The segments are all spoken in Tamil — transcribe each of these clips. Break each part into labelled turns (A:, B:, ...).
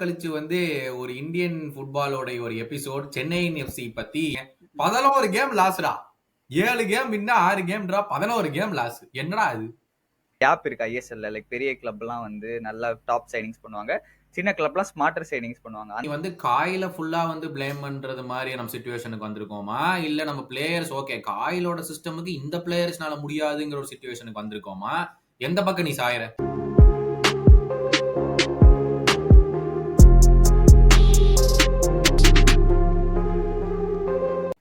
A: கழிச்சு ஒரு இந்தியன் ஃபுட்பாலோட ஒரு எபிசோட் சென்னையின் எஃப்சி பத்தி 11 கேம் லாஸ்டா. 7 கேம் வின்னா 6 கேம் டிரா, 11 கேம் லாஸ். என்னடா இது?
B: கேப் இருக்கு ஐஎஸ்எல்ல. லைக் பெரிய கிளப்லாம் வந்து நல்லா டாப் சைனிங்ஸ் பண்ணுவாங்க, சின்ன கிளப்லாம் ஸ்மார்ட்டர் சைனிங்ஸ் பண்ணுவாங்க.
A: நீ காயில ஃபுல்லா ப்ளேம் பண்றது மாதிரி நம்ம சிச்சுவேஷனுக்கு வந்திருக்கோமா, இல்ல நம்ம பிளேயர்ஸ் ஓகே காயிலோட சிஸ்டமுக்கு இந்த பிளேயர்ஸ்னால முடியாதுங்கிற ஒரு சிச்சுவேஷனுக்கு வந்திருக்கோமா? எந்த பக்கம் நீ சாயற?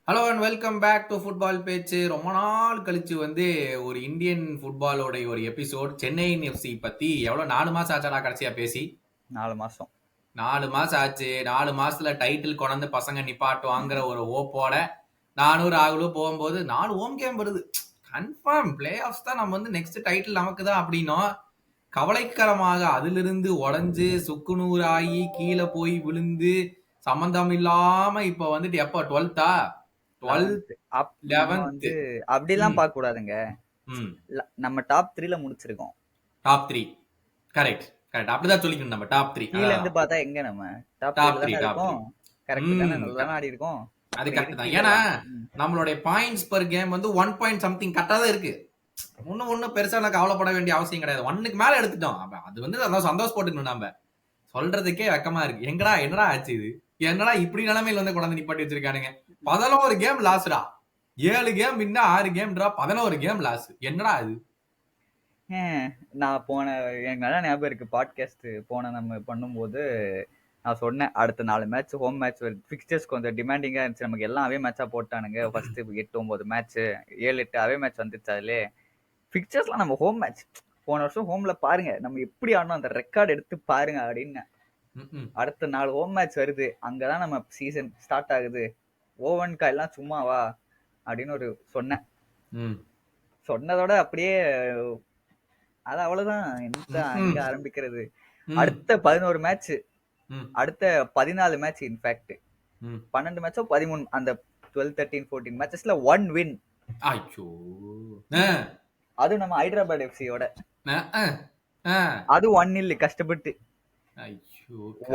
A: Hello and welcome back to football பேச்சு. ரொம்ப நாள் கழிச்சு ஒரு இந்தியன் ஃபுட்பாலோட ஒரு எபிசோட் சென்னையின் எஃப்சி பத்தி. எவ்வளவு 4 மாசம் ஆச்சாடா கடைசியா பேசி?
B: 4 மாசம்
A: 4 மாசம் ஆச்சு. 4 மாசத்துல டைட்டில் கொண்டு பசங்க நிப்பாட்டுவாங்கிற ஒரு ஓப்போட நானும் ராகுலும் போகும்போது 4 ஹோம் கேம் வருது. கன்ஃபார்ம் பிளே ஆஃப்ஸ் தான், நம்ம நெக்ஸ்ட் டைட்டில் நமக்கு தான் அப்படின்னும். கவலைக்கரமாக அதிலிருந்து உடஞ்சு சுக்குநூறாகி கீழே போய் விழுந்து சம்பந்தம் இல்லாம இப்ப எப்ப 12th 11th
B: அப்படிலாம் பார்க்க கூடாதுங்க. நம்ம டாப் 3ல முடிச்சிருக்கோம்.
A: டாப் 3 கரெக்ட் கரெக்ட், அப்படிதான் சொல்லிக்கணும். நம்ம டாப் 3
B: கீழ இருந்து பார்த்தா எங்க நம்ம டாப் 3 இருக்கோம். கரெக்ட் தானே, நல்லா ஆடி இருக்கோம்.
A: அது கரெக்ட் தான். ஏன்னா நம்மளுடைய points per game 1 point something கரெக்டா தான் இருக்கு. ஒன்னும் பெருசா எனக்கு கவலைப்பட வேண்டிய அவசியம் கிடையாது. 1க்கு மேல எடுத்துட்டோம். அது சந்தோஷப்பட்டுக்கணும். நம்ம சொல்றதுக்கே வெக்கமா இருக்கு. என்னடா ஆச்சு இது? என்னடா இப்படி நிலைமையில கொண்டாந்து நிப்பாட்டி வச்சிருக்கானுங்க. 11 கேம் லாஸ்டா. 7 கேம் வின்னா 6 கேம் டிரா, 11 கேம் லாஸ். என்னடா இது?
B: நான் எனக்கு நல்லா ஞாபகம் இருக்கு, பாட்காஸ்ட் நம்ம பண்ணும்போது நான் சொன்னேன், அடுத்த 4 மேட்ச் ஹோம் மேட்ச் வருது. ஃபிக்சர்ஸ் கொஞ்சம் டிமாண்டிங்கா இருந்துச்சு. நமக்கு எல்லாம் அவே மேட்சா போட்டானுங்க. ஃபர்ஸ்ட் 8-9 மேட்ச் 7-8 அவே மேட்ச் வந்துச்சு. அதுல ஃபிக்சர்ஸ்லாம் நம்ம ஹோம் மேட்ச் போன வருஷம் ஹோம்ல பாருங்க நம்ம எப்படி ஆடணும், அந்த ரெக்கார்ட் எடுத்து பாருங்க அப்படின்னு. அடுத்த 4 ஹோம் மேட்ச் வருது, அங்கதான் நம்ம சீசன் ஸ்டார்ட் ஆகுது. ஓவன்கா எல்லாம் சும்மாவா அப்படின்னு சொன்னேன். சொன்னதோட அப்படியே அது அவ்வளவுதான். எங்க ஆரம்பிக்கிறது? அடுத்த 11 மேட்ச், அடுத்த 14 மேட்ச், இன்ஃபேக்ட் 12 மேட்சோ 13, அந்த 12, 13, 14 மேட்சஸ்ல 1 வின். அது நம்ம ஹைதராபாத் எஃப்சியோட. அது 1-0 கஷ்டப்பட்டு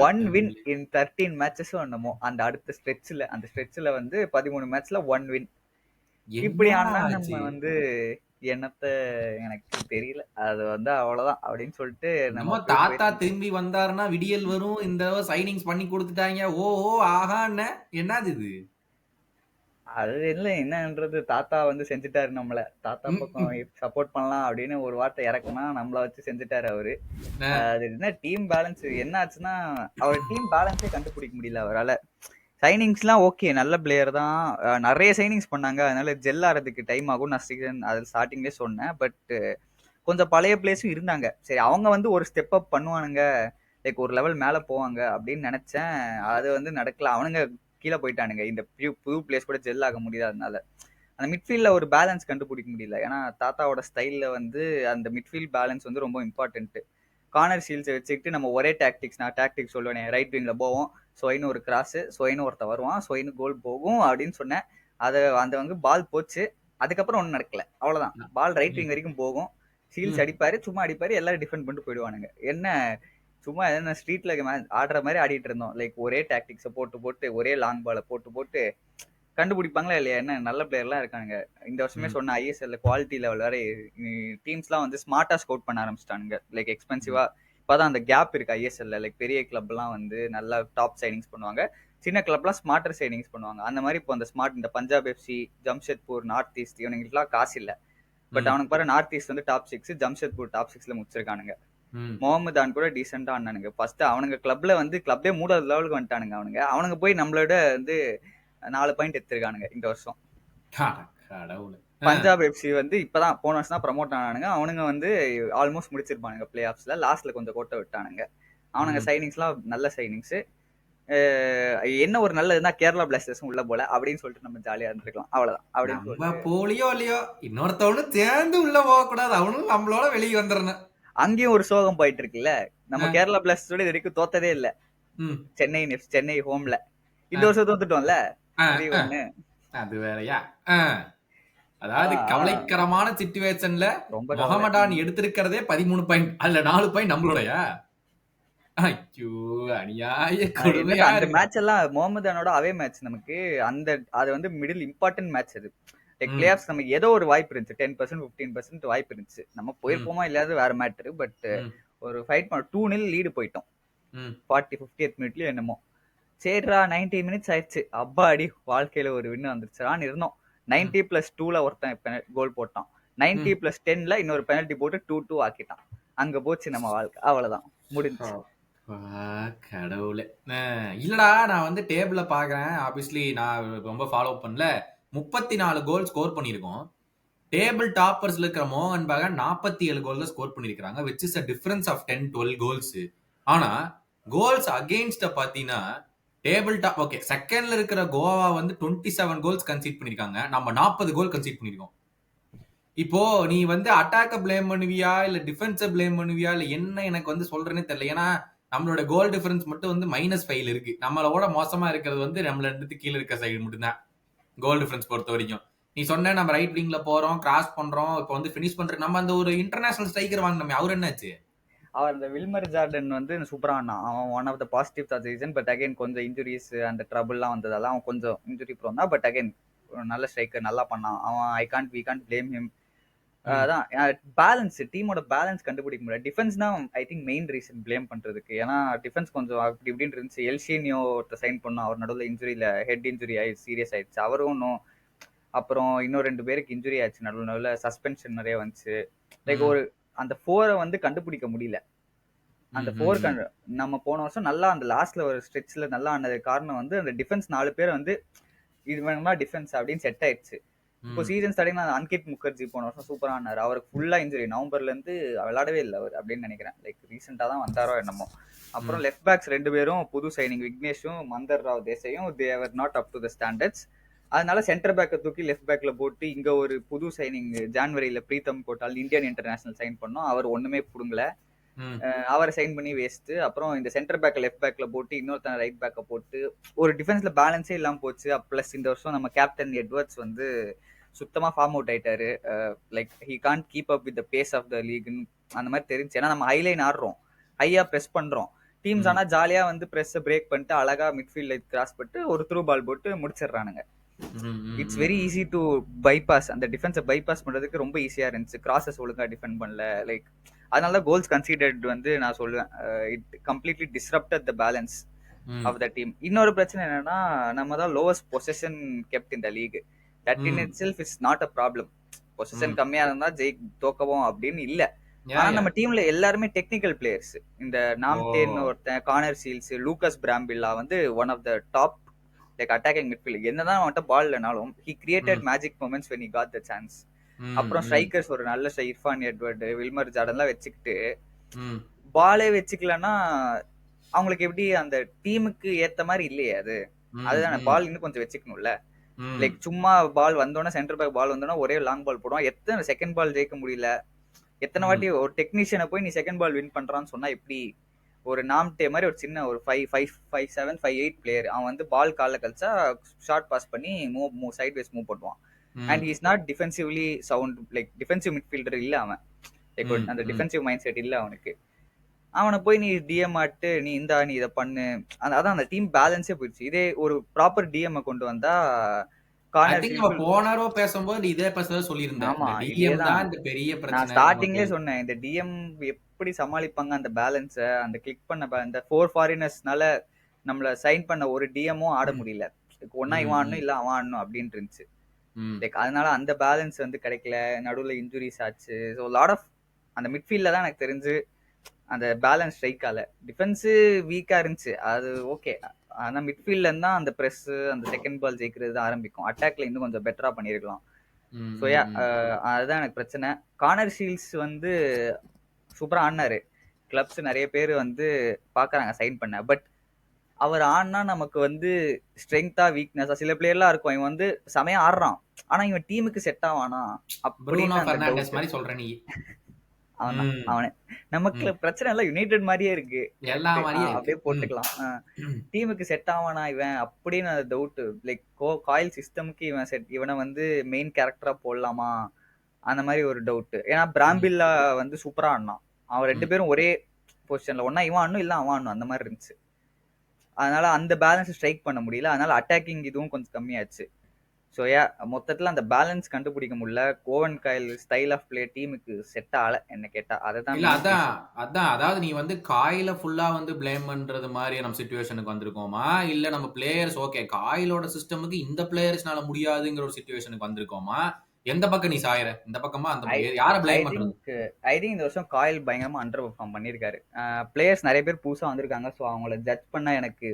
B: 1 வின் இன் 13 மேட்சஸ் என்னமோ. அந்த அடுத்த ஸ்ட்ரெச்ல 13 மேட்ச்ல 1 வின். இப்படி ஆனா நம்ம என்னத்த எனக்கு தெரியல. அது அவ்வளவுதான் அப்படின்னு சொல்லிட்டு
A: நம்ம தாத்தா திரும்பி வந்தாருன்னா விடியல் வரும். இந்த சைனிங்ஸ் பண்ணி கொடுத்துட்டாங்க. ஓ ஆஹா, என்னது இது?
B: அது என்னன்றது தாத்தா செஞ்சுட்டாரு நம்மள. தாத்தா பக்கம் சப்போர்ட் பண்ணலாம் அப்படின்னு ஒரு வார்த்தை இறக்குனா நம்மள வச்சு செஞ்சுட்டாரு அவரு. அது என்ன டீம் பேலன்ஸ் என்ன ஆச்சுன்னா, அவர் டீம் பேலன்ஸே கண்டுபிடிக்க முடியல அவரால். சைனிங்ஸ்லாம் ஓகே, நல்ல பிளேயர் தான், நிறைய சைனிங்ஸ் பண்ணாங்க, அதனால ஜெல் ஆறதுக்கு டைம் ஆகும். நான் சீசன் அதில் ஸ்டார்டிங்லேயே சொன்னேன். பட் கொஞ்சம் பழைய பிளேயர்ஸும் இருந்தாங்க. சரி, அவங்க ஒரு ஸ்டெப் அப் பண்ணுவானுங்க, லைக் ஒரு லெவல் மேலே போவாங்க அப்படின்னு நினைச்சேன். அது நடக்கல. அவனுங்க கீழே போயிட்டானுங்க. இந்த புது பிளேஸ் கூட ஜெல் ஆக முடியாதனால அந்த மிட்ஃபீல்ட்ல ஒரு பேலன்ஸ் கண்டுபிடிக்க முடியல. ஏன்னா தாத்தாவோட ஸ்டைல்ல அந்த மிட்ஃபீல்ட் பேலன்ஸ் ரொம்ப இம்பார்ட்டன்ட். கார்னர் ஷீல்ட்ஸை வச்சுக்கிட்டு நம்ம ஒரே டாக்டிக்ஸ், நான் டாக்டிக்ஸ் சொல்லுவேன், ரைட் விங்ல போவோம், சொயின்னு ஒரு கிராஸ், சொயின்னு ஒருத்த வருவான், சொயின்னு கோல் போகும் அப்படின்னு சொன்னேன். அந்த பால் போச்சு. அதுக்கப்புறம் ஒன்றும் நடக்கல. அவ்வளவுதான். பால் ரைட் விங் வரைக்கும் போகும், ஷீல்ட்ஸ் அடிப்பாரு, சும்மா அடிப்பாரு, எல்லாரும் டிஃபெண்ட் பண்ணிட்டு போயிடுவானுங்க. என்ன சும்மா என்ன ஸ்ட்ரீட்ல ஆடுற மாதிரி ஆடிட்டு இருந்தோம். லைக் ஒரே டாக்டிக்ஸை போட்டு ஒரே லாங் பாலை போட்டு கண்டுபிடிப்பாங்களா இல்லையா? என்ன நல்ல பிளேயர்லாம் இருக்கானுங்க. இந்த வருஷமே சொன்ன ஐஎஸ்எல்ல குவாலிட்டி லெவல் வரை டீம்ஸ்லாம் ஸ்மார்ட்டா ஸ்கவுட் பண்ண ஆரம்பிச்சிட்டானுங்க. லைக் எக்ஸ்பென்சிவா இப்பதான் அந்த கேப் இருக்கு ஐஎஸ்எல்ல. லைக் பெரிய கிளப்லாம் நல்லா டாப் சைனிங்ஸ் பண்ணுவாங்க, சின்ன கிளப்லாம் ஸ்மார்ட்டர் சைனிங்ஸ் பண்ணுவாங்க. அந்த மாதிரி இப்போ அந்த ஸ்மார்ட் இந்த Punjab FC, Jamshedpur, north east இவனுங்களுக்குலாம் காசு இல்லை. பட் அவனுக்கு பாரு, north east top 6, Jamshedpur top 6ல முடிச்சிருக்கானுங்க. முகமதான் கூட டீசெண்டா ஆனானுங்க. ஃபர்ஸ்ட் அவனுங்க கிளப்ல கிளப்பே மூடாத லெவலுக்கு வந்துட்டானுங்க. அவனுங்க போய் நம்மளோட 4 பாயிண்ட் எடுத்திருக்கானுங்க இந்த வருஷம். பஞ்சாப் எஃப்சி இப்பதான் போன வருஷம் தான் ப்ரமோட் ஆனானுங்க. அவனுங்க ஆல்மோஸ்ட் முடிச்சிருப்பானுங்க பிளே ஆஃப்ஸ்ல. லாஸ்ட்ல கொஞ்சம் கோட்டை விட்டானுங்க. அவனுங்க சைனிங்ஸ்லாம் நல்ல சைனிங்ஸ். என்ன ஒரு நல்லதுன்னா கேரளா பிளாஸ்டர்ஸும் உள்ள போல அப்படின்னு சொல்லிட்டு நம்ம ஜாலியா இருந்திருக்கலாம். அவ்வளவுதான். அப்படின்னு
A: போலியோ இல்லையோ இன்னொருத்தவனும் சேர்ந்து உள்ள போக கூடாது, அவனும் நம்மளோட வெளியே வந்துடணும்.
B: அங்கேயும் ஒரு சோகம் போயிட்டு இருக்குல்ல. நம்ம கேரளா பிளாஸ்டர்ஸோட இது வரைக்கும் தோத்ததே இல்ல. சென்னை ஹோம்ல இந்த வருஷம் தோத்துட்டோம்ல.
A: அது வேறயா? அதாவது கவலைக்கரமான சிச்சுவேஷன்ல முகமடான் எடுத்திருக்கிறதே 13 பாயிண்ட், அதுல 4 பாயிண்ட் நம்மளுடைய. ஐயோ அநியாய
B: என்னன்னா
A: கொடுமையா
B: அந்த
A: இருக்கு.
B: மேட்ச் எல்லாம் முகமது அனோட அவே மேட்ச் நமக்கு அந்த அது வந்து மிடில் இம்பார்ட்டன்ட் மேட்ச் அது. லைக் பிளே
A: ம்,
B: ஆஃப்ஸ் நமக்கு ஏதோ ஒரு வாய்ப்பு இருந்துச்சு, 10% 15% வாய்ப்பு இருந்துச்சு. நம்ம
A: ம்,
B: போயிருப்போமா இல்லாத வேற மேட்ரு. பட்
A: ம்,
B: ஒரு ஃபைட் பண்ண 2-0 லீடு போயிட்டோம்
A: ம்,
B: 50th மினிட்லயும் என்னமோ. சரிடா 90 மினிட்ஸ் ஆயிடுச்சு, அப்பாடி வாழ்க்கையில ஒரு வின் வந்துருச்சான்னு இருந்தோம்.
A: ம்,
B: 90+2ல ஒருத்தன் கோல் போட்டான்,
A: ம்.
B: 90+10ல இன்னொரு பெனல்டி போட்டு 2-2 ஆக்கிட்டான். அங்க போச்சு நம்ம வாழ்க்கை, அவ்வளவுதான் முடிஞ்சு.
A: அப்பா, கடவுளே. இல்லடா நான் வந்து டேபிள பாக்குறேன். ஆப்வியஸ்லி நான் ரொம்ப ஃபாலோ பண்ணல. 34 கோல் ஸ்கோர் பண்ணியிருக்கோம். டேபிள் டாப்பர்ஸ்ல இருக்கிற மோகன் பகான் 47 கோல் தான் ஸ்கோர் பண்ணிருக்காங்க, which is a difference of 10-12 goals. ஆனா கோல்ஸ் அகைன்ஸ்ட் பாத்தீங்கன்னா டேபிள் டாப் ஓகே செகண்ட்ல இருக்கிற கோவா வந்து 27 கோல்ஸ் கன்சீட் பண்ணிருக்காங்க, நம்ம 40 கோல் கன்சீட் பண்ணிருக்கோம். இப்போ நீ வந்து அட்டாக்க பிளேம் பண்ணுவியா இல்ல டிஃபென்ஸ பிளேம் பண்ணுவியா இல்ல என்ன எனக்கு வந்து சொல்றேன்னே தெரியல. ஏன்னா நம்மளோட கோல் டிஃபரன்ஸ் மட்டும் வந்து -5 இருக்கு. நம்மளோட மோசமா இருக்கிறது வந்து நம்மள இருந்து கீழே இருக்க சைடு மட்டும்தான் கோல் டிஃபரன்ஸ் பொறுத்த வரைக்கும். நீ சொன்ன நம்ம ரைட் விங்ல போறோம், கிராஸ் பண்றோம், இப்போ வந்து ஃபினிஷ் பண்றோம். நம்ம அந்த ஒரு இன்டர்நேஷனல் ஸ்ட்ரைக்கர் வாங்கினோமே, அவர் என்னாச்சு?
B: அவர் அந்த வில்மர் ஜார்டன் வந்து சூப்பரா ஆனான். அவன் one of the positives of season. But again கொஞ்சம் இன்ஜுரிஸ் அந்த ட்ரபிள்லாம் வந்ததால அவன் கொஞ்சம் இன்ஜுரி ப்ரோன் தான். பட் அகைன் நல்ல ஸ்ட்ரைக்கர், நல்லா பண்ணான் அவன். We can't blame him. அதான் பேலன்ஸ், டீமோட பேலன்ஸ் கண்டுபிடிக்க முடியல. டிஃபென்ஸ் தான் I think main reason blame பண்றதுக்கு. ஏன்னா டிஃபென்ஸ் கொஞ்சம் அப்படி இப்படின்னு இருந்துச்சு. எல்ஷினியோ ஒருத்தர் சைன் பண்ணோம், அவர் நடுவில் இன்ஜுரியில ஹெட் இன்ஜுரி ஆயிடுச்சு, சீரியஸ் ஆயிடுச்சு அவரும் ஒன்றும். அப்புறம் இன்னும் 2 பேருக்கு இன்ஜுரி ஆச்சு, நடுவில் சஸ்பென்ஷன் நிறைய வந்துச்சு. லைக் ஒரு அந்த 4 வந்து கண்டுபிடிக்க முடியல. அந்த 4 நம்ம போன வருஷம் நல்லா அந்த லாஸ்ட்ல ஒரு ஸ்ட்ரெச்ல நல்லா ஆனது காரணம் வந்து அந்த டிஃபென்ஸ் 4 பேர் வந்து இது வேணுமா டிஃபென்ஸ் அப்படின்னு செட் ஆயிடுச்சு. இப்போ சீசன் ஸ்டார்டிங் அன்கிட் முகர்ஜி போன வருஷம் சூப்பரா ஆனாரு. அவருக்கு ஃபுல்லா இன்ஜுரி, நவம்பர்ல இருந்து விளையாடவே இல்லை அவர் அப்படின்னு நினைக்கிறேன். லைக் ரீசெண்டா தான் வந்தாரோ என்னமோ. அப்புறம் லெஃப்ட் பேக்ஸ் 2 பேரும் புது சைனிங், விக்னேஷும் மந்தர் ராவ் தேசாயும், they are not up to the standards. அதனால சென்டர் பேக்கை தூக்கி லெஃப்ட் பேக்ல போட்டு இங்க ஒரு புது சைனிங் ஜான்வரியில Pritam Kotal Indian international sign பண்ணோம். அவர் ஒண்ணுமே புடுங்கல, அவரை சைன் பண்ணி வேஸ்ட். அப்புறம் இந்த சென்டர் பேக் லெஃப்ட் பேக்ல போட்டு இன்னொருத்தன் ரைட் பேக்கை போட்டு ஒரு டிஃபென்ஸ்ல பேலன்ஸே இல்லாம போச்சு. பிளஸ் இந்த வருஷம் நம்ம கேப்டன் எட்வர்ட்ஸ் வந்து சுத்தமா ஃபார்ம் அவுட் ஆயிட்டாரு. Like he can't keep up with the pace of the league அந்த மாதிரி தெரிஞ்சு. ஏன்னா நம்ம ஹைலைன் ஆடுறோம், ஹையா பிரஸ் பண்றோம். டீம்ஸ் ஆனா ஜாலியா வந்து பிரஸ் பிரேக் பண்ணிட்டு அழகா மிட்ஃபீல்ட்ல கிராஸ் பண்ணிட்டு ஒரு த்ரூ பால் போட்டு முடிச்சிடுறானுங்க. It's very easy to bypass. அந்த டிஃபென்ஸை பைபாஸ் பண்றதுக்கு ரொம்ப ஈஸியா இருந்துச்சு. கிராசஸ் ஒழுங்கா டிஃபெண்ட் பண்ணல. லைக் அதனால கோல்ஸ் கன்சிடர்ட் வந்து நான் சொல்லுவேன் it completely disrupted the balance of the team. இன்னொரு பிரச்சனை என்னன்னா நம்ம தான் லோவஸ்ட் பொசிஷன் கெப்ட் இந்த league. That in itself is not a problem. Position கம்மியா இருந்தா தோக்கவும் அப்படின்னு இல்ல. ஆனா நம்ம டீம்ல எல்லாருமே டெக்னிக்கல் பிளேயர்ஸ். இந்த நாம்டேன் ஒருத்தன், கார்னர் சீல்ஸ், லூகஸ் பிராம்பில்லா வந்து one of the top like attacking midfield. என்னதான் அவன்கிட்ட பால் இல்லைனாலும் he created magic moments when he got the chance. அப்புறம் ஸ்ட்ரைக்கர்ஸ் ஒரு நல்ல இர்ஃபான் எட்வர்ட், வில்மர் ஜார்டன்லாம் வச்சுக்கிட்டு பாலே வச்சுக்கலன்னா அவங்களுக்கு எப்படி அந்த டீமுக்கு ஏத்த மாதிரி இல்லையே அது. அதுதானே, பால் இன்னும் கொஞ்சம் வச்சுக்கணும்ல. லைக் சும்மா பால் வந்தோன்னா சென்டர் பேக் பால் வந்தோன்னா ஒரே லாங் பால் போடுவான். எத்தனை செகண்ட் பால் ஜெயிக்க முடியல, எத்தனை வாட்டி ஒரு டெக்னீஷியனை போய் நீ செகண்ட் பால் வின் பண்றான்னு சொன்னா எப்படி? ஒரு நாம்டே மாதிரி ஒரு சின்ன ஒரு 5'7", 5'8" பிளேயர், அவன் வந்து பால் காலில் கழிச்சா ஷார்ட் பாஸ் பண்ணி மூவ் சைட் மூவ் பண்ணுவான். And he is not defensively sound. Like defensive midfielder இல்ல அவன். லைக் அந்த டிஃபென்சிவ் மைண்ட் செட் இல்ல அவனுக்கு. அவனை போய் நீ டிஎம் ஆட்டு நீ நீ இதை பண்ணு, அதான் அந்த டீம் பேலன்ஸே போயிடுச்சு. இதே ஒரு ப்ராப்பர் டிஎம் கொண்டு வந்தா
A: போனாரோ பேசும்போது இதே பேச சொல்லியிருந்தேன்.
B: ஆமா,
A: டிஎம் தான் இந்த பெரிய பிரச்சனை.
B: நான் ஸ்டார்டிங்லயே சொன்னேன் இந்த டிஎம் எப்படி சமாளிப்பாங்க அந்த பேலன்ஸ. அந்த கிளிக் பண்ண இந்த 4 ஃபாரினர்ஸ்னால நம்மள சைன் பண்ண ஒரு டிஎம்மும் ஆட முடியல. ஒன்னா இவன் ஆடணும் இல்ல அவன் ஆடணும் அப்படின்னு இருந்துச்சு. லைக் அதனால அந்த பேலன்ஸ் வந்து கிடைக்கல. நடுவுல இன்ஜுரிஸ் ஆச்சு. ஸோ லாட் ஆஃப் அந்த மிட்ஃபீல்ட்ல தான் எனக்கு தெரிஞ்சு அந்த பேலன்ஸ் ஸ்ட்ரைக் ஆல. டிஃபென்ஸ் வீக்கா இருந்துச்சு, அது ஓகே. ஆனா மிட்ஃபீல்ட்ல இருந்தா அந்த பிரஸ், அந்த செகண்ட் பால் ஜெயிக்கிறது ஆரம்பிக்கும். அட்டாக்ல இன்னும் கொஞ்சம் பெட்டரா பண்ணிருக்கலாம். ஸோ அதுதான் எனக்கு பிரச்சனை. கார்னர் ஷீல்ஸ் வந்து சூப்பரா ஆடினாரு. கிளப்ஸ் நிறைய பேர் வந்து பாக்குறாங்க சைன் பண்ண. பட் அவர் ஆடினா நமக்கு வந்து ஸ்ட்ரென்த்தா வீக்னஸா சில பிளேயர்லாம் இருக்கும். இவன் வந்து செமையா ஆடுறான், ஆனா இவன் டீமுக்கு செட் ஆவானா அப்படின்னு
A: சொல்றேன் நீ.
B: அவனே நமக்கு பிரச்சனை எல்லாம் யுனைடெட் மாதிரியே இருக்கு, அப்படியே போட்டுக்கலாம். டீமுக்கு செட் ஆவானா இவன் அப்படின்னு டவுட். லைக் காயில் சிஸ்டமுக்கு இவன் இவனை வந்து மெயின் கேரக்டரா போடலாமா அந்த மாதிரி ஒரு டவுட். ஏன்னா பிராம்பில்லா வந்து சூப்பரா ஆடினான். அவன் 2 பேரும் ஒரே பொசிஷன்ல ஒன்னா இவன் ஆடணும் இல்ல அவன் ஆடணும் அந்த மாதிரி இருந்துச்சு. அதனால அந்த பேலன்ஸ் ஸ்ட்ரைக் பண்ண முடியல. அதனால அட்டாக்கிங் இதுவும் கொஞ்சம் கம்மியாச்சு. ஸோ மொத்தத்துல அந்த பேலன்ஸ் கண்டுபிடிக்க முடியல. கோவன் காயில் ஸ்டைல் ஆஃப் பிளே டீமுக்கு செட் ஆகல என்ன கேட்டா. அதுதான்
A: இல்ல
B: மெயின்
A: அதான்
B: ரீசன்.
A: அதான் அதாவது நீ வந்து காயில ஃபுல்லா வந்து பிளேம் பண்றது மாதிரி நம்ம சிச்சுவேஷனுக்கு வந்திருக்கோமா, இல்ல நம்ம பிளேயர்ஸ் ஓகே காயிலோட சிஸ்டமுக்கு இந்த பிளேயர்ஸ்னால முடியாதுங்கிற ஒரு சிச்சுவேஷனுக்கு வந்திருக்கோமா, எந்த பக்கம் நீ சாயற, இந்த பக்கமா அந்த
B: ஐ
A: பக்கம் யார
B: ஐ
A: பிளேம் பண்றது?
B: திங்க் ஐ திங்க் இந்த வருஷம் காயில் பயங்கரமா அண்டர் பெர்ஃபார்ம் பண்ணியிருக்காரு. பிளேயர்ஸ் நிறைய பேர் புதுசா வந்திருக்காங்க. ஸோ அவங்கள ஜட்ஜ் பண்ண எனக்கு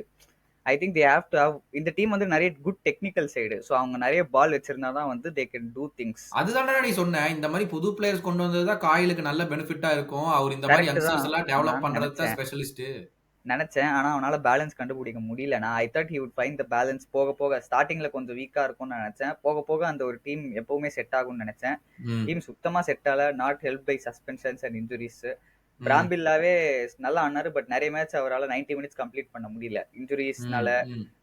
B: I think they have to have இந்த டீம் வந்து நிறைய குட் டெக்னிக்கல் சைடு. ஸோ அவங்க நிறைய பால் வச்சிருந்தா தான் வந்து தே கேன் டூ திங்ஸ்.
A: அதுதானடா நீ சொன்ன இந்த மாதிரி புது பிளேயர்ஸ் கொண்டு வந்ததுதான் காயிலுக்கு நல்ல பெனிஃபிட்டா இருக்கும். அவர் இந்த மாதிரி
B: கரெக்ட் தான்
A: யங்ஸ்டர்ஸ் எல்லாம் டெவலப்
B: நான்
A: பண்றது தான்
B: நினைச்சேன்.
A: ஸ்பெஷலிஸ்ட்.
B: ஆனா அவனால பேலன்ஸ் கண்டுபிடிக்க முடியல. நான் I thought he would find the balance. போக போக ஸ்டார்டிங்ல கொஞ்சம் வீக்கா இருக்கும்னு நினைச்சேன். போக போக அந்த ஒரு டீம் எப்பவுமே செட் ஆகும்னு நினைச்சேன். டீம் சுத்தமா செட் ஆகல. Not help by suspensions and injuries. பிராம்பில்லாவே நல்லா ஆனாரு. பட் நிறைய மேட்ச் அவரால் 90 மினிட்ஸ் கம்ப்ளீட் பண்ண முடியல இன்ஜுரிஸ்னால.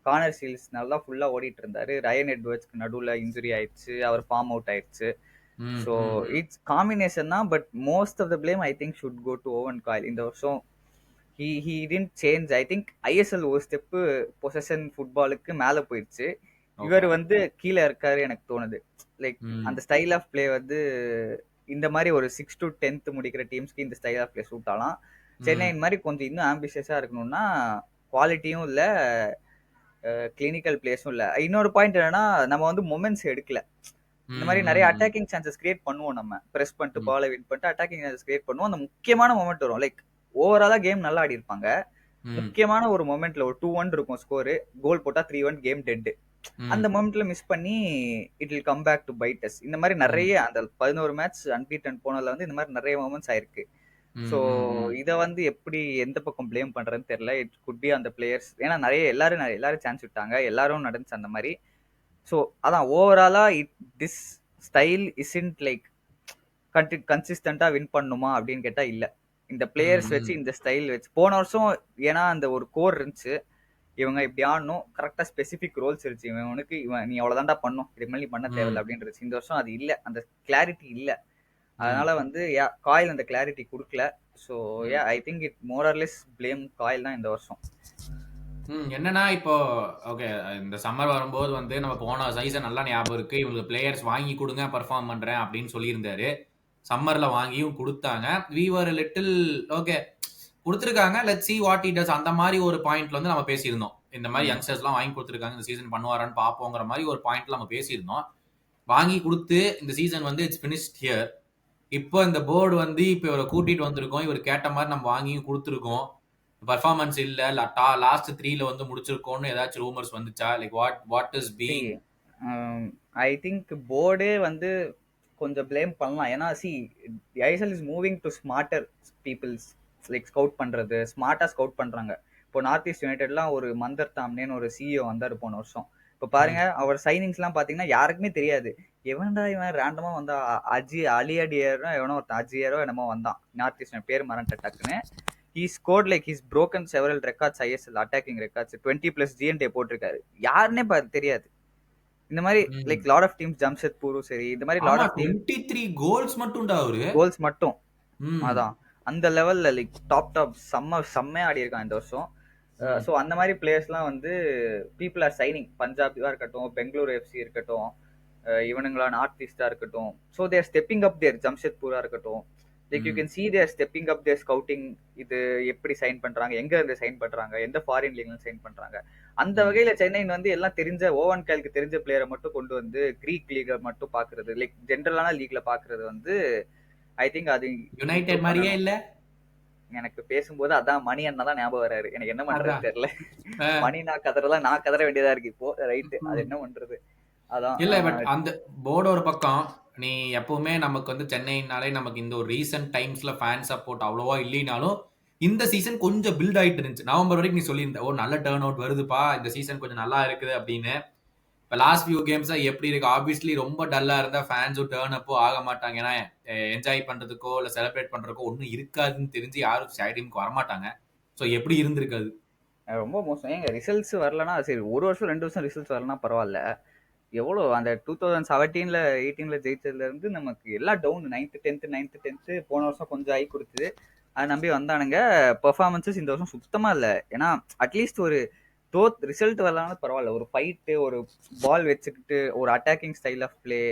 B: கார்னர் சீல்ஸ்னால தான் ஃபுல்லா ஓடிட்டு இருந்தாரு. ரயன் எட்வர்ட்ஸ்க்கு நடுவுல இன்ஜுரி ஆயிடுச்சு. அவர் ஃபார்ம் அவுட் ஆயிடுச்சு. ஸோ இட்ஸ் காம்பினேஷன் தான். But most of the blame I think should go to Owen Coyle. இந்த வருஷம் he didn't change. I think ISL ஒரு ஸ்டெப்பு பொசஷன் ஃபுட்பாலுக்கு மேல போயிடுச்சு. இவர் வந்து கீழே இருக்காரு எனக்கு தோணுது. லைக் அந்த ஸ்டைல் ஆஃப் பிளே வந்து இந்த மாதிரி ஒரு 6 to 10th முடிக்கிற டீம்ஸ்க்கு இந்த ஸ்டைல் ஆஃப் பிளே சூட் ஆகலாம். சென்னை இந்த மாதிரி கொஞ்சம் இன்னும் ஆம்பிஷியஸா இருக்கணும்னா குவாலிட்டியும் இல்ல, கிளினிக்கல் பிளேஸும் இல்ல. இன்னொரு பாயிண்ட் என்னன்னா நம்ம வந்து மொமெண்ட்ஸ் எடுக்கல. இந்த மாதிரி நிறைய அட்டாக்கிங் சான்சஸ் கிரியேட் பண்ணுவோம். நம்ம பிரஸ் பண்ணிட்டு பாலை வின் பண்ணிட்டு அட்டாக்கிங் சான்சஸ் கிரியேட் பண்ணுவோம். அந்த முக்கியமான மொமெண்ட் வரும். லைக் ஓவராலா கேம் நல்லா ஆடி இருப்பாங்க. முக்கியமான ஒரு மொமெண்ட்ல ஒரு 2-1 இருக்கும் ஸ்கோர், கோல் போட்டா 3-1 கேம் டெட். அந்த மொமெண்ட்ல மிஸ் பண்ணி it will come back to bite us. இந்த மாதிரி நிறைய அந்த 11 மேட்ச் அன்பீட்டன் போனதுல வந்து இந்த மாதிரி நிறைய மொமெண்ட்ஸ் ஆயிருக்கு. ஸோ இத வந்து எப்படி எந்த பக்கம் பிளேம் பண்றதுன்னு தெரியல. இட் குட் பி அந்த பிளேயர்ஸ். ஏன்னா எல்லாரும் சான்ஸ் விட்டாங்க, எல்லாரும் நடந்துச்சு அந்த மாதிரி. ஸோ அதான் ஓவராலா திஸ் ஸ்டைல் இஸ்ன்ட் லைக் கன்சிஸ்டண்டா வின் பண்ணுமா அப்படின்னு கேட்டா இல்ல. இந்த பிளேயர்ஸ் வச்சு இந்த ஸ்டைல் வச்சு போன வருஷம் ஏன்னா அந்த ஒரு கோர் இருந்துச்சு. இவங்க இப்படி ஆடணும், கரெக்டா ஸ்பெசிபிக் ரோல்ஸ் இருந்துச்சு. இவனுக்கு இவன் நீ அவ்வளவுதான்டா பண்ணும், இதுக்கு மேலே நீ பண்ண தேவையில்லை அப்படின்றது. இந்த வருஷம் அது இல்ல, அந்த கிளாரிட்டி இல்ல. அதனால வந்து காயில் அந்த கிளாரிட்டி கொடுக்கல. So I think it more or less blame coil தான் இந்த வருஷம்.
A: என்னன்னா இப்போ ஓகே இந்த சம்மர் வரும்போது வந்து நம்ம போன சீசன் நல்லா ஞாபகம் இருக்கு. இவங்களுக்கு பிளேயர்ஸ் வாங்கி கொடுங்க பர்ஃபார்ம் பண்றேன் அப்படின்னு சொல்லியிருந்தாரு. சம்மர்ல வாங்கியும் கொடுத்தாங்க. வி வர் லிட்டில் ஓகே கொடுத்துருக்காங்க. Let's see what he does. அந்த மாதிரி ஒரு பாயிண்ட்ல வந்து நம்ம பேசியிருந்தோம். இந்த மாதிரி யங்ஸ்டர்ஸ் எல்லாம் வாங்கி கொடுத்துருக்காங்க, இந்த சீசன் பண்ணுவாரான்னு பாப்போங்கிற மாதிரி ஒரு பாயிண்ட்ல நம்ம பேசியிருந்தோம். வாங்கி கொடுத்து இந்த சீசன் வந்து இட்ஸ் ஃபினிஷ்ட் ஹியர். இப்போ இந்த போர்டு வந்து இப்போ இவரை கூட்டிட்டு வந்திருக்கோம். இவர் கேட்ட மாதிரி நம்ம வாங்கியும் கொடுத்துருக்கோம். பர்ஃபார்மன்ஸ் இல்ல லாஸ்ட் 3ல வந்து முடிச்சிருக்கோம்னு ஏதாச்சும் ரூமர்ஸ் வந்துச்சா? Like what is being?
B: I think போர்டே வந்து கொஞ்சம் பிளேம் பண்ணலாம். ஏன்னா ISL is moving to smarter peoples. Like scout பண்றது ஸ்மார்ட்டா ஸ்கவுட் பண்றாங்க. இப்போ நார்த் ஈஸ்ட் யுனைடெட்லாம் ஒரு மந்தர் தாம்னேன்னு ஒரு சிஇஓ வந்தாரு போன வருஷம். இப்போ பாருங்க அவர் சைனிங்ஸ் எல்லாம் பாத்தீங்கன்னா யாருக்குமே தெரியாது. எவன்டா இவன் ரேண்டமா வந்தா அலியடியரோ எவனோ அஜியரோ என்னமோ வந்தான். நார்த் ஈஸ்ட் பேர் மறந்துட்ட டக்குன்னு. he scored like he's broken several records, ISL attacking records. 20+ GNT போட்டிருக்காரு. யாருன்னே தெரியாது. இந்த மாதிரி லைக் லாட் ஆஃப் டீம்ஸ் ஜம்ஷெட்பூரும் சரி இந்த மாதிரி லாட் ஆஃப் டீம்
A: 23 கோல்ஸ் மட்டும்டா அவரு.
B: கோல்ஸ் மட்டும். அதான் அந்த லெவல்ல லைக் டாப் செம்மையா ஆடி இருக்கான் இந்த வருஷம். ஸோ அந்த மாதிரி பிளேயர்ஸ்லாம் வந்து பீப்புள் ஆர் சைனிங். பஞ்சாபா இருக்கட்டும், பெங்களூரு எஃப்சி இருக்கட்டும், இவனுங்களா நார்த் ஈஸ்டா இருக்கட்டும். ஸோ தேர் ஸ்டெப்பிங் அப் தேர். ஜம்ஷெட்பூரா இருக்கட்டும், like you can see they are stepping up their scouting. இது எப்படி சைன் பண்றாங்க, எங்க இருந்து சைன் பண்றாங்க, எந்த ஃபாரின் லீக்ல சைன் பண்றாங்க. அந்த வகையில சென்னை வந்து எல்லாம் தெரிஞ்ச ஓவன் காயிலுக்கு தெரிஞ்ச பிளேயரை மட்டும் கொண்டு வந்து கிரீக் லீக மட்டும் பாக்குறது, லைக் ஜென்ரலான லீக்ல பாக்குறது வந்து ஐ திங்க் அது
A: யுனைடெட் மாதிரியே இல்ல.
B: எனக்கு பேசும்போது அதான் மணி அண்ணா தான் ஞாபகம் வராரு. எனக்கு என்ன பண்றது தெரியல. மணி நான் கதறலாம், நான் கதற வேண்டியதா இருக்கு இப்போ. ரைட், அது என்ன பண்றது. அதான்
A: இல்ல பட் அந்த போர்டு ஒரு பக்கம். நீ எப்பவுமே நமக்கு வந்து சென்னைனாலே நமக்கு இந்த ஒரு ரீசன்ட் டைம்ஸ்ல ஃபேன் சப்போர்ட் அவ்வளவா இல்லைனாலும் இந்த சீசன் கொஞ்சம் பில்ட் ஆயிட்டு இருந்துச்சு. நவம்பர் வரைக்கும் நீ சொல்லியிருந்த ஓ நல்ல டர்ன் அவுட் வருதுப்பா, இந்த சீசன் கொஞ்சம் நல்லா இருக்குது அப்படின்னு. இப்போ லாஸ்ட் ஃபியூ கேம்ஸா எப்படி இருக்கு? ஆப்வியஸ்லி ரொம்ப டல்லா இருந்தா ஃபேன்ஸும் டர்ன் அப்போ ஆக மாட்டாங்க. ஏன்னா என்ஜாய் பண்றதுக்கோ இல்ல செலிப்ரேட் பண்றதுக்கோ ஒன்றும் இருக்காதுன்னு தெரிஞ்சு யாரும் ஸ்டேடியம்க்கு வரமாட்டாங்க. ஸோ எப்படி இருந்திருக்காது?
B: ரொம்ப மோசம். ஏங்க ரிசல்ட்ஸ் வரலன்னா சரி, ஒரு வருஷம் 2 வருஷம் ரிசல்ட்ஸ் வரலன்னா பரவாயில்ல. எவ்வளோ அந்த 2017 18 ஜெயிச்சதுல இருந்து நமக்கு எல்லாம் டவுன். 9th 10th போன வருஷம் கொஞ்சம் ஆகி கொடுத்தது. அதை நம்பி வந்தானுங்க. பெர்ஃபார்மன்ஸஸ் இந்த வருஷம் சுத்தமா இல்ல. ஏன்னா அட்லீஸ்ட் ஒரு ரிசல்ட் வரலாம்னு பரவாயில்ல, ஒரு ஃபைட்டு, ஒரு பால் வச்சுக்கிட்டு, ஒரு attacking style of play,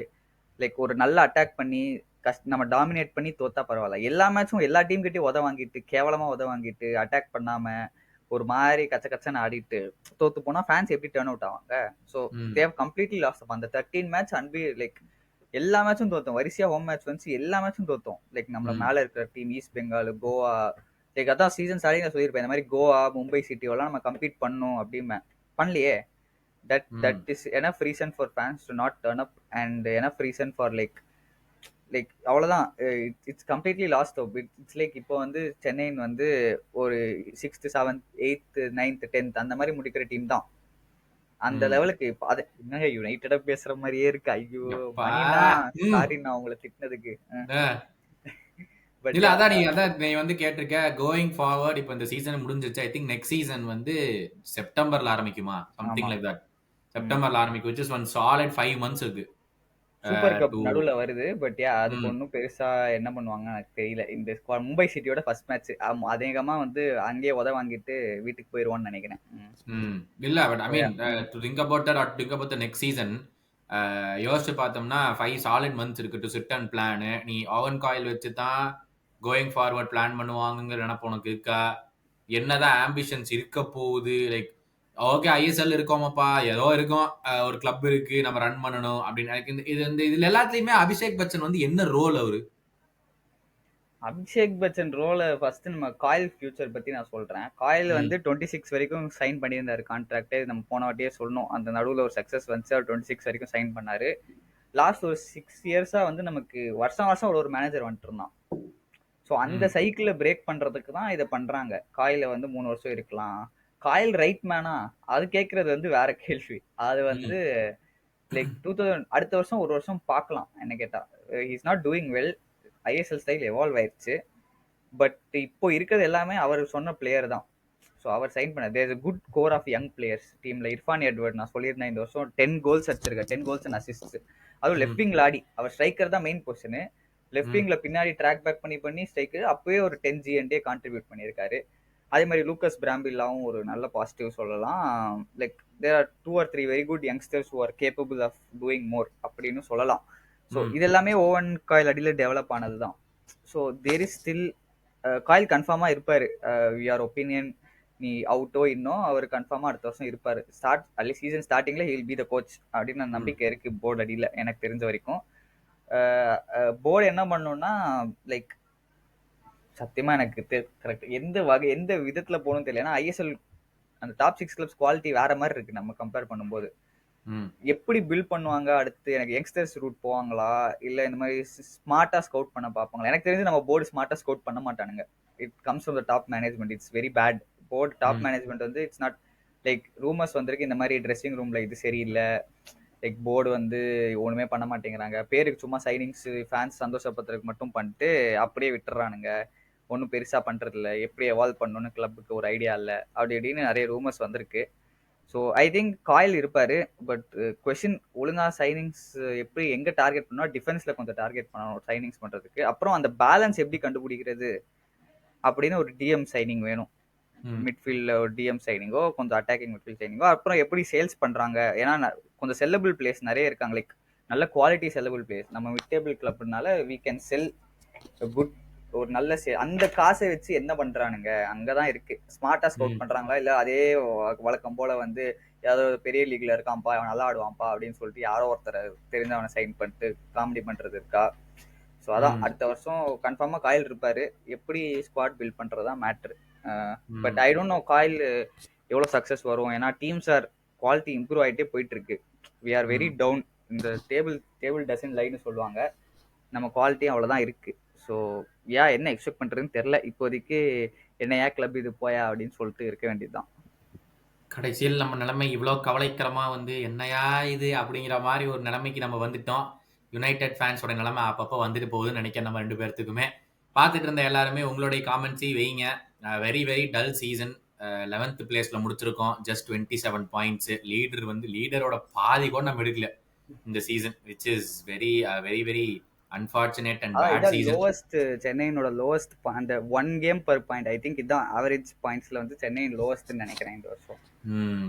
B: like ஒரு நல்ல அட்டாக் பண்ணி நம்ம டாமினேட் பண்ணி தோத்தா பரவாயில்ல. எல்லா மேட்சும் எல்லா டீம் கிட்டயும் உத வாங்கிட்டு, கேவலமா உத வாங்கிட்டு, அட்டாக் பண்ணாம ஒரு மாதிரி கச்ச கச்சன்னு ஆடிட்டு தோத்து போனா ஃபேன்ஸ் எப்படி டர்ன் அவுட் ஆவாங்க? So they completely lost. அந்த 13 மேட்ச் லைக் எல்லா மேட்சும் தோத்தோம். வரிசையா ஹோம் மேட்ச் வந்து எல்லா மேட்சும் தோத்தோம். லைக் நம்மள மேல இருக்கிற team East Bengal, Goa, like அதான் சீசன் ஸ்டார்டிங் சொல்லியிருப்பேன், இந்த மாதிரி கோவா, மும்பை சிட்டியோலாம் நம்ம கம்ப்ளீட் பண்ணும் அப்படின்னு. பண்ணலையே. That is enough reason for fans to not turn up and enough reason for like அவ்வளவுதான். It's completely lost. It's like இப்போ வந்து சென்னையின் வந்து ஒரு 6th 7th 8th 9th 10th அந்த மாதிரி முடிக்கிற டீம் தான். அந்த லெவலுக்கு இப்போ அது என்னங்க யுனைடெடா பேசுற மாதிரியே இருக்கு. ஐயோ மணினா, சாரி நான் உங்களை திட்டினதுக்கு.
A: இல்ல அதான் நீ வந்து கேட்டிருக்க கோயிங் ஃபார்வர்ட். இப்போ இந்த சீசன் முடிஞ்சிருச்சு. ஐ திங்க் நெக்ஸ்ட் சீசன் வந்து செப்டம்பர்ல ஆரம்பிக்குமா, சம்திங் லைக் தட். செப்டம்பர்ல ஆரம்பிக்கும், which is one solid 5 months இருக்கு.
B: சூப்பர் கப் நடுவுல வருது. பட் அதுக்கு ஒன்றும் பெருசா என்ன பண்ணுவாங்க எனக்கு தெரியல. இந்த மும்பை சிட்டியோட ஃபர்ஸ்ட் மேட்ச் அதிகமா வந்து அங்கேயே உத வாங்கிட்டு வீட்டுக்கு போயிருவான்னு நினைக்கிறேன்.
A: இல்ல but I mean to think about that R think about the next season. யோசிச்சு பார்த்தோம்னா 5 சாலிட் மந்த்ஸ் இருக்கு டு சிட் அண்ட் பிளான். நீ ஓவன் காயில் வச்சு தான் கோயிங் ஃபார்வர்ட் பிளான் பண்ணுவாங்கங்கிற நினைப்பு உனக்கு இருக்கா? என்னதான் ஆம்பிஷன்ஸ் இருக்க போகுது? லைக் ஓகே ஐஎஸ்எல் இருக்கோமாப்பா, ஏதோ இருக்கும், ஒரு கிளப் இருக்கு, நம்ம ரன் பண்ணணும் அப்படின்னு. எனக்கு இதுல எல்லாத்துலயுமே அபிஷேக் பச்சன் வந்து என்ன ரோல் அவரு?
B: அபிஷேக் பச்சன் ரோல ஃபர்ஸ்ட் நம்ம காயில் ஃபியூச்சர் பத்தி நான் சொல்றேன். காயில் வந்து 26 வரைக்கும் சைன் பண்ணியிருந்தாரு கான்ட்ராக்ட். நம்ம போன வாட்டியே சொல்லணும். அந்த நடுவில் ஒரு சக்சஸ் வந்து 26 வரைக்கும் சைன் பண்ணாரு. லாஸ்ட் ஒரு 6 இயர்ஸா வந்து நமக்கு வருஷம் வருஷம் ஒரு மேனேஜர் வந்துட்டு இருந்தான். ஸோ அந்த சைக்கிளை பிரேக் பண்றதுக்கு தான் இதை பண்றாங்க. காயில வந்து 3 வருஷம் இருக்கலாம். காயில் ரைட் மேனா அது கேட்கறது வந்து வேற கேள்வி. அது வந்து லைக் 2000 அடுத்த வருஷம் ஒரு வருஷம் பார்க்கலாம். என்ன கேட்டா is not doing well. ISL style evolve ஆயிடுச்சு. பட் இப்போ இருக்கிறது எல்லாமே அவர் சொன்ன பிளேயர் தான். ஸோ அவர் சைன் பண்ண there is good core of young players டீம்ல. இர்ஃபான் எட்வர்ட் நான் சொல்லியிருந்தேன் இந்த வருஷம் 10 கோல்ஸ் அடிச்சிருக்காரு. 10 கோல்ஸ் அண்ட் அசிஸ்ட். அதுவும் லெஃப்ட் விங்ல ஆடி. அவர் ஸ்ட்ரைக்கர் தான் மெயின் பொசிஷனு. லெஃப்ட் விங்ல பின்னாடி ட்ராக் பேக் பண்ணி ஸ்ட்ரைக்கர் அப்பவே ஒரு 10 GND கான்ட்ரிபியூட் பண்ணியிருக்காரு. அதே மாதிரி லூக்கஸ் பிராம்பில்லாவும் ஒரு நல்ல பாசிட்டிவ் சொல்லலாம். Like there are 2 or 3 very good youngsters who are capable of doing more அப்படின்னு சொல்லலாம். ஸோ இது எல்லாமே ஓவன் காயில் அடியில் டெவலப் ஆனது தான். So there is still Coyle கன்ஃபார்மா இருப்பாரு. யுவர் ஒப்பீனியன் நீ அவுட்டோ இன்னும் அவர் கன்ஃபார்மா அடுத்த வருஷம் இருப்பாரு. அட்லீஸ்ட் சீசன் ஸ்டார்டிங்ல ஹில் பி த கோச் அப்படின்னு நம்பிக்கை இருக்கு போர்டு அடியில் எனக்கு தெரிஞ்ச வரைக்கும். போர்டு என்ன பண்ணணும்னா லைக் சத்தியமா எனக்கு கரெக்ட் எந்த விதத்துல போகணும்னு தெரியல. ஏன்னா ஐஎஸ்எல் அந்த டாப் 6 கிளப்ஸ் குவாலிட்டி வேற மாதிரி இருக்கு நம்ம கம்பேர் பண்ணும்போது. எப்படி பில்ட் பண்ணுவாங்க அடுத்து? எனக்கு யங்ஸ்டர்ஸ் ரூட் போவாங்களா இல்ல இந்த மாதிரி ஸ்மார்ட்டா ஸ்கவுட் பண்ண பார்ப்பாங்களா? எனக்கு தெரிஞ்சு நம்ம போர்டு ஸ்மார்ட்டா ஸ்கவுட் பண்ண மாட்டானுங்க. It comes from the top management. It's very bad. Board top management வந்து இட்ஸ் நாட் லைக் ரூமர்ஸ் வந்திருக்கு இந்த மாதிரி ட்ரெஸ்ஸிங் ரூம்ல இது சரியில்லை, லைக் போர்டு வந்து ஒண்ணுமே பண்ண மாட்டேங்கிறாங்க, பேருக்கு சும்மா சைனிங்ஸ் ஃபேன்ஸ் சந்தோஷப்படுறதுக்கு மட்டும் பண்ணிட்டு அப்படியே விட்டுறானுங்க, ஒன்றும் பெருசா பண்றது இல்லை, எப்படி எவால்வ் பண்ணணும்னு கிளப்புக்கு ஒரு ஐடியா இல்லை, அப்படி இப்படின்னு நிறைய ரூமர்ஸ் வந்திருக்கு. ஸோ ஐ திங்க் காயில் இருப்பாரு. பட் கொஸ்டின் ஒழுங்கா சைனிங்ஸ் எப்படி எங்க டார்கெட் பண்ணா டிஃபென்ஸ்ல கொஞ்சம் டார்கெட் பண்ணணும் சைனிங்ஸ் பண்றதுக்கு. அப்புறம் அந்த பேலன்ஸ் எப்படி கண்டுபிடிக்கிறது அப்படின்னு ஒரு டிஎம் சைனிங் வேணும். மிட்ஃபீல்ட்ல ஒரு டிஎம் சைனிங்கோ, கொஞ்சம் அட்டாக்கிங் மிட்ஃபீல்ட் சைனிங்கோ. அப்புறம் எப்படி சேல்ஸ் பண்றாங்க? ஏன்னா கொஞ்சம் செல்லபிள் பிளேஸ் நிறைய இருக்காங்க. லைக் நல்ல குவாலிட்டி செல்லபிள் பிளேஸ். நம்ம மிட் டேபிள் கிளப்னால வி கேன் செல் குட் ஒரு நல்ல அந்த காசை வச்சு என்ன பண்றானுங்க அங்கதான் இருக்கு. ஸ்மார்ட்டா ஸ்கவுட் பண்றாங்களா இல்ல அதே வழக்கம் போல வந்து ஏதோ பெரிய லீக்ல இருக்கான்ப்பா அவன் நல்லா ஆடுவான்ப்பா அப்படின்னு சொல்லிட்டு யாரோ ஒருத்தரை தெரிஞ்சவனை சைன் பண்ணிட்டு காமெடி பண்றது இருக்கா? ஸோ அதான் அடுத்த வருஷம் கன்ஃபார்மா காயில் இருப்பாரு. எப்படி ஸ்குவாட் பில்ட் பண்றதா மேட்ரு. But I don't know Coyle எவ்வளவு சக்சஸ் வரும். ஏன்னா டீம்ஸ் ஆர் குவாலிட்டி இம்ப்ரூவ் ஆகிட்டே போயிட்டு இருக்கு. We are very down. இந்த டேபிள் டசன் லைன்னு சொல்லுவாங்க. நம்ம குவாலிட்டியும் அவ்வளோதான் இருக்கு. ஸோ என்ன எக்ஸ்பெக்ட் பண்றதுன்னு தெரியல இப்போதைக்கு. என்னையா கிளப் இது போயா அப்படின்னு சொல்லிட்டு இருக்க வேண்டியதுதான்.
A: கடைசியில் நம்ம நிலைமை இவ்வளவு கவலைக்கிரமா வந்து என்னையா இது அப்படிங்கிற மாதிரி ஒரு நிலைமைக்கு நம்ம வந்துட்டோம். யுனைடெட் ஃபேன்ஸோட நிலைமை அப்பப்போ வந்துட்டு போகுதுன்னு நினைக்கிறேன். நம்ம 2 பேர்த்துக்குமே பார்த்துட்டு இருந்த எல்லாருமே உங்களுடைய காமெண்ட்ஸையும் வைங்க. Very very dull season. 11th பிளேஸ்ல முடிச்சிருக்கோம். Just 27 points. லீடரோட பாதி கூட நம்ம எடுக்கல இந்த season, which is very very very unfortunate and bad
B: இதான்
A: சீசன்.
B: லோவஸ்ட், சென்னையினோட லோவஸ்ட் அந்த 1 game per point. I think இதான் ஆவரேஜ் பாயிண்ட்ஸ்ல வந்து சென்னையின் லோவஸ்ட்னு நினைக்கிறேன் இந்த வருஷம்.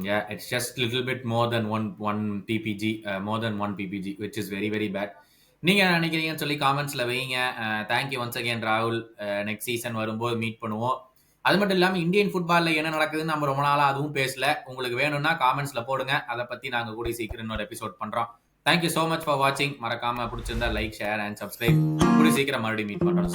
A: Yeah, it's just little bit more than one PPG, more than 1 PPG, which is very very bad. நீங்க என்ன நினைக்கிறீங்கன்னு சொல்லி காமெண்ட்ஸ்ல வைங்க. தேங்க்யூ ஒன்ஸ் அகேன் ராகுல். நெக்ஸ்ட் சீசன் வரும்போது மீட் பண்ணுவோம். அது மட்டும் இல்லாம இந்தியன் ஃபுட்பால்ல என்ன நடக்குதுன்னு நம்ம ரொம்ப நாளா அதுவும் பேசல. உங்களுக்கு வேணும்னா காமெண்ட்ஸ்ல போடுங்க, அதை பத்தி நாங்க கூடிய சீக்கிரம் இன்னொரு எபிசோட் பண்றோம். தேங்க்யூ so much ஃபார் வாட்சிங். மறக்காம பிடிச்சிருந்தா லைக், ஷேர் அண்ட் சப்ஸ்கிரைப். கூடிய சீக்கிரம் மறுபடியும் மீட் பண்றோம்.